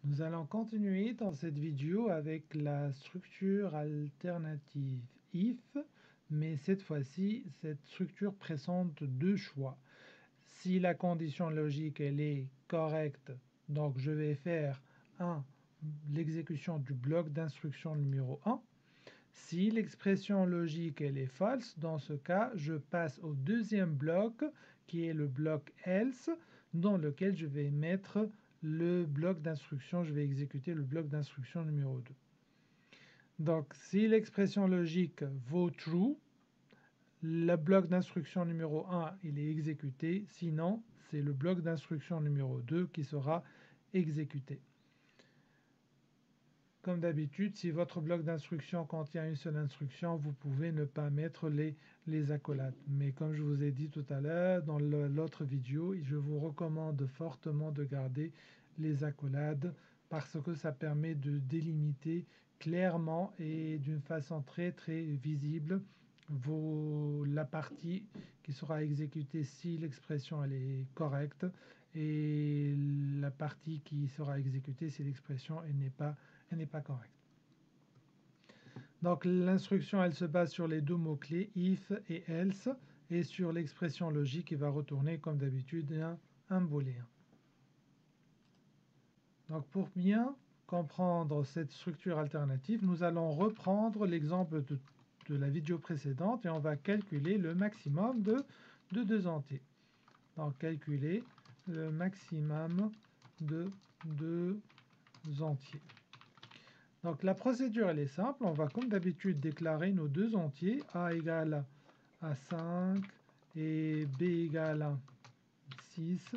Nous allons continuer dans cette vidéo avec la structure alternative if, mais cette fois-ci, cette structure présente deux choix. Si la condition logique elle est correcte, donc je vais faire l'exécution du bloc d'instruction numéro 1. Si l'expression logique elle est false, dans ce cas, je passe au deuxième bloc qui est le bloc else, dans lequel je vais mettre le bloc d'instruction, je vais exécuter le bloc d'instruction numéro 2. Donc si l'expression logique vaut true, le bloc d'instruction numéro 1 il est exécuté, sinon c'est le bloc d'instruction numéro 2 qui sera exécuté. Comme d'habitude, si votre bloc d'instruction contient une seule instruction, vous pouvez ne pas mettre les accolades. Mais comme je vous ai dit tout à l'heure dans l'autre vidéo, je vous recommande fortement de garder les accolades parce que ça permet de délimiter clairement et d'une façon très visible la partie qui sera exécutée si l'expression elle est correcte et la partie qui sera exécutée si l'expression elle n'est pas correcte. Donc l'instruction elle se base sur les deux mots-clés if et else et sur l'expression logique qui va retourner comme d'habitude un booléen. Donc pour bien comprendre cette structure alternative, nous allons reprendre l'exemple de la vidéo précédente et on va calculer le maximum de deux entiers. Donc calculer le maximum de deux entiers. Donc la procédure elle est simple, on va comme d'habitude déclarer nos deux entiers, a égale à 5 et b égale à 6,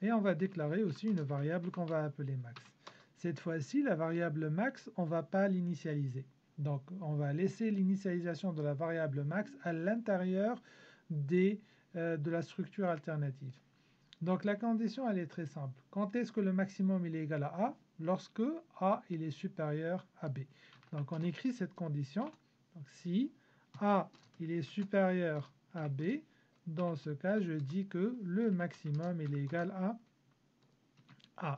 et on va déclarer aussi une variable qu'on va appeler max. Cette fois-ci, la variable max, on ne va pas l'initialiser. Donc on va laisser l'initialisation de la variable max à l'intérieur de la structure alternative. Donc la condition elle est très simple. Quand est-ce que le maximum il est égal à A? Lorsque A il est supérieur à B. Donc on écrit cette condition. Donc si A il est supérieur à B, dans ce cas je dis que le maximum il est égal à A.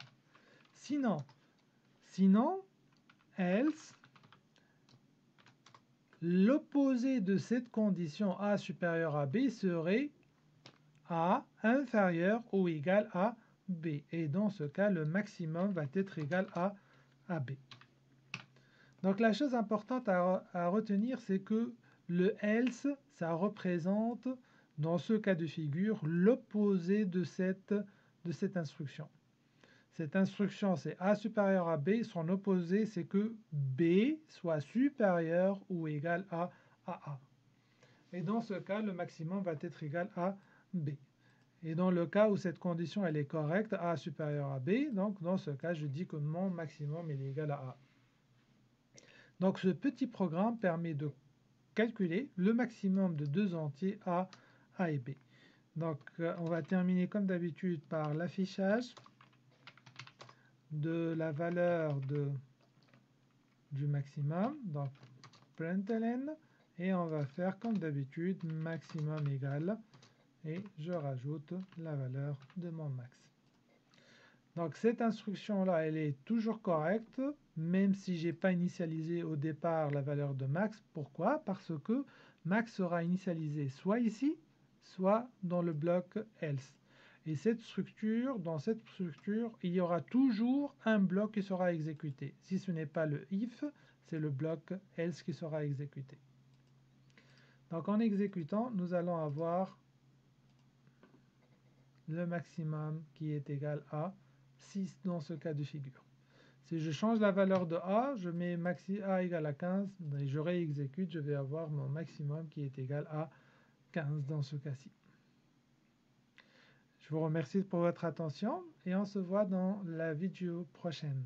Sinon, else, l'opposé de cette condition A supérieur à B serait A inférieur ou égal à B. Et dans ce cas, le maximum va être égal à B. Donc la chose importante à retenir, c'est que le else, ça représente, dans ce cas de figure, l'opposé de cette instruction. Cette instruction, c'est A supérieur à B. Son opposé, c'est que B soit supérieur ou égal à A. Et dans ce cas, le maximum va être égal à B. Et dans le cas où cette condition elle est correcte, A supérieur à B, donc dans ce cas, je dis que mon maximum est égal à A. Donc ce petit programme permet de calculer le maximum de deux entiers A et B. Donc on va terminer comme d'habitude par l'affichage de la valeur du maximum, donc println, et on va faire comme d'habitude maximum égal, et je rajoute la valeur de mon max. Donc cette instruction là elle est toujours correcte même si j'ai pas initialisé au départ la valeur de max. Pourquoi? Parce que max sera initialisé soit ici soit dans le bloc else. Et dans cette structure, il y aura toujours un bloc qui sera exécuté. Si ce n'est pas le if, c'est le bloc else qui sera exécuté. Donc en exécutant, nous allons avoir le maximum qui est égal à 6 dans ce cas de figure. Si je change la valeur de A, je mets maxi A égale à 15 et je réexécute, je vais avoir mon maximum qui est égal à 15 dans ce cas-ci. Je vous remercie pour votre attention et on se voit dans la vidéo prochaine.